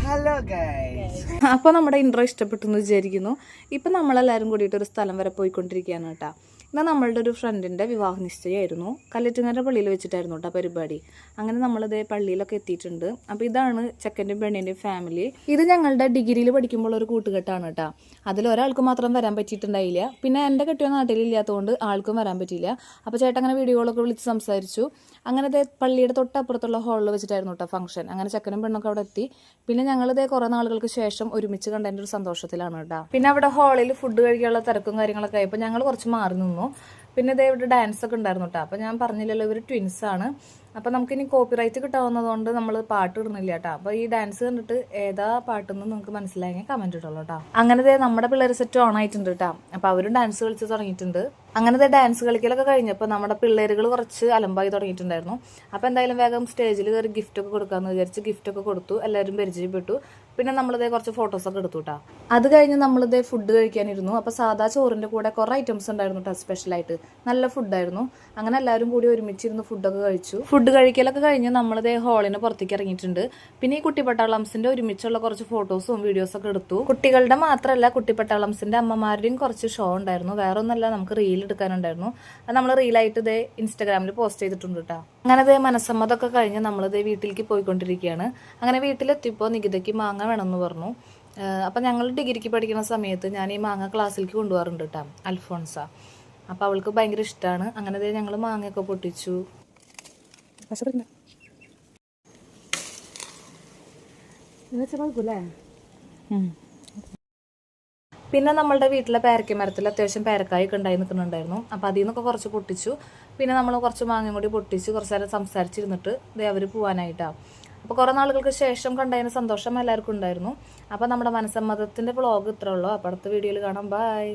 Hello guys. അപ്പോൾ നമ്മുടെ intro ഇഷ്ടപ്പെട്ടു എന്ന് വിചാരിക്കുന്നു. ഇപ്പം നമ്മളെല്ലാവരും കൂടിയിട്ട് ഒരു സ്ഥലം വരെ പോയിക്കൊണ്ടിരിക്കുകയാണ് കേട്ടോ. എന്നാൽ നമ്മളുടെ ഒരു ഫ്രണ്ടിൻ്റെ വിവാഹ നിശ്ചയമായിരുന്നു. കല്ലറ്റുങ്ങര പള്ളിയിൽ വെച്ചിട്ടായിരുന്നു കേട്ടോ പരിപാടി. അങ്ങനെ നമ്മളിതേ പള്ളിയിലൊക്കെ എത്തിയിട്ടുണ്ട്. അപ്പോൾ ഇതാണ് ചെക്കൻ്റെയും പെണ്ണിൻ്റെയും ഫാമിലി. ഇത് ഞങ്ങളുടെ ഡിഗ്രിയിൽ പഠിക്കുമ്പോൾ ഒരു കൂട്ടുകെട്ടാണ് കേട്ടോ. അതിലൊരാൾക്ക് മാത്രം വരാൻ പറ്റിയിട്ടുണ്ടായില്ല. പിന്നെ എൻ്റെ കെട്ടിയ നാട്ടിലില്ലാത്തതുകൊണ്ട് ആൾക്കും വരാൻ പറ്റിയില്ല. അപ്പോൾ ചേട്ടൻ അങ്ങനെ വീഡിയോകളൊക്കെ വിളിച്ച് സംസാരിച്ചു. അങ്ങനത്തെ പള്ളിയുടെ തൊട്ടപ്പുറത്തുള്ള ഹാളിൽ വെച്ചിട്ടായിരുന്നു കേട്ടോ ഫംഗ്ഷൻ. അങ്ങനെ ചെക്കനും പെണ്ണൊക്കെ അവിടെ എത്തി. പിന്നെ ഞങ്ങളിതേ കുറേ നാളുകൾക്ക് ശേഷം ഒരുമിച്ച് കണ്ടതിൻ്റെ ഒരു സന്തോഷത്തിലാണ് കേട്ടോ. പിന്നെ അവിടെ ഹാളിൽ ഫുഡ് കഴിക്കാനുള്ള തിരക്കും കാര്യങ്ങളൊക്കെ ആയപ്പോൾ ഞങ്ങൾ കുറച്ച് മാറി നിന്നു. പിന്നെ ഇതേ ഇവിടെ ഡാൻസ് ഒക്കെ ഉണ്ടായിരുന്നു കേട്ടോ. അപ്പോൾ ഞാൻ പറഞ്ഞില്ലല്ലോ ഇവർ ട്വിൻസാണ്. അപ്പോൾ നമുക്കിനി കോപ്പിറൈറ്റ് കിട്ടാവുന്നതുകൊണ്ട് നമ്മൾ പാട്ട് ഇടുന്നില്ല കേട്ടോ. അപ്പോൾ ഈ ഡാൻസ് കണ്ടിട്ട് ഏതാ പാട്ടെന്ന് നിങ്ങൾക്ക് മനസ്സിലായെങ്കിൽ കമൻറ്റ് ഇട്ടുള്ളൂ കേട്ടോ. അങ്ങനത്തെ നമ്മുടെ പിള്ളേർ സെറ്റ് ഓൺ ആയിട്ടുണ്ട് കേട്ടോ. അപ്പോൾ അവരും ഡാൻസ് കളിച്ച് തുടങ്ങിയിട്ടുണ്ട്. അങ്ങനത്തെ ഡാൻസ് കളിക്കലൊക്കെ കഴിഞ്ഞപ്പോൾ നമ്മുടെ പിള്ളേരുകൾ കുറച്ച് അലമ്പായി തുടങ്ങിയിട്ടുണ്ടായിരുന്നു. അപ്പോൾ എന്തായാലും വേഗം സ്റ്റേജിൽ കയറി ഗിഫ്റ്റൊക്കെ കൊടുക്കാമെന്ന് വിചാരിച്ച് ഗിഫ്റ്റൊക്കെ കൊടുത്തു. എല്ലാവരും പരിചയപ്പെട്ടു. പിന്നെ നമ്മളിതേ കുറച്ച് ഫോട്ടോസൊക്കെ എടുത്തു കേട്ടോ. അത് കഴിഞ്ഞ് നമ്മളിതേ ഫുഡ് കഴിക്കാനിരുന്നു. അപ്പോൾ സാധാ ചോറിൻ്റെ കൂടെ കുറേ ഐറ്റംസ് ഉണ്ടായിരുന്നു കേട്ടോ സ്പെഷ്യലായിട്ട്. നല്ല ഫുഡായിരുന്നു. അങ്ങനെ എല്ലാവരും കൂടി ഒരുമിച്ചിരുന്ന് ഫുഡൊക്കെ കഴിച്ചു. ഫുഡ് കഴിക്കലൊക്കെ കഴിഞ്ഞ് നമ്മളിതേ ഹാളിന് പുറത്തേക്ക് ഇറങ്ങിയിട്ടുണ്ട്. പിന്നെ ഈ കുട്ടിപ്പട്ടാളംസിൻ്റെ ഒരുമിച്ചുള്ള കുറച്ച് ഫോട്ടോസും വീഡിയോസൊക്കെ എടുത്തു. കുട്ടികളുടെ മാത്രമല്ല കുട്ടിപ്പട്ടാളംസിൻ്റെ അമ്മമാരുടെയും കുറച്ച് ഷോ ഉണ്ടായിരുന്നു. വേറെ ഒന്നല്ല, നമുക്ക് റീൽ എടുക്കാനുണ്ടായിരുന്നു. അത് നമ്മൾ റീലായിട്ട് ഇതേ ഇൻസ്റ്റാഗ്രാമിൽ പോസ്റ്റ് ചെയ്തിട്ടുണ്ട് കേട്ടോ. അങ്ങനെ ഇതേ മനസ്സമ്മതൊക്കെ കഴിഞ്ഞ് നമ്മളിതേ വീട്ടിലേക്ക് പോയിക്കൊണ്ടിരിക്കുകയാണ്. അങ്ങനെ വീട്ടിലെത്തിയപ്പോൾ നികിതയ്ക്ക് മാങ്ങ വേണമെന്ന് പറഞ്ഞു. അപ്പം ഞങ്ങൾ ഡിഗ്രിക്ക് പഠിക്കുന്ന സമയത്ത് ഞാൻ ഈ മാങ്ങ ക്ലാസ്സിലേക്ക് കൊണ്ടുപോകാറുണ്ട് കേട്ടോ, അൽഫോൺസ. അപ്പോൾ അവൾക്ക് ഭയങ്കര ഇഷ്ടമാണ്. അങ്ങനെ ഞങ്ങൾ മാങ്ങയൊക്കെ പൊട്ടിച്ചു. പിന്നെ നമ്മളുടെ വീട്ടിലെ പേരക്ക മരത്തിൽ അത്യാവശ്യം പേരക്കായൊക്കെ ഉണ്ടായി നിൽക്കുന്നുണ്ടായിരുന്നു. അപ്പോൾ അതിൽ നിന്നൊക്കെ കുറച്ച് പൊട്ടിച്ചു. പിന്നെ നമ്മൾ കുറച്ച് മാങ്ങയും കൂടി പൊട്ടിച്ച് കുറച്ച് നേരം സംസാരിച്ചിരുന്നിട്ട് അവർ പോകാനായിട്ടാണ്. അപ്പോൾ കുറേ നാളുകൾക്ക് ശേഷം കണ്ടതിന് സന്തോഷം എല്ലാവർക്കും ഉണ്ടായിരുന്നു. അപ്പോൾ നമ്മുടെ മനസ്സമ്മതത്തിൻ്റെ വ്ളോഗ് ഇത്രേ ഉള്ളൂ. അപ്പോൾ അടുത്ത വീഡിയോയിൽ കാണാം. ബൈ.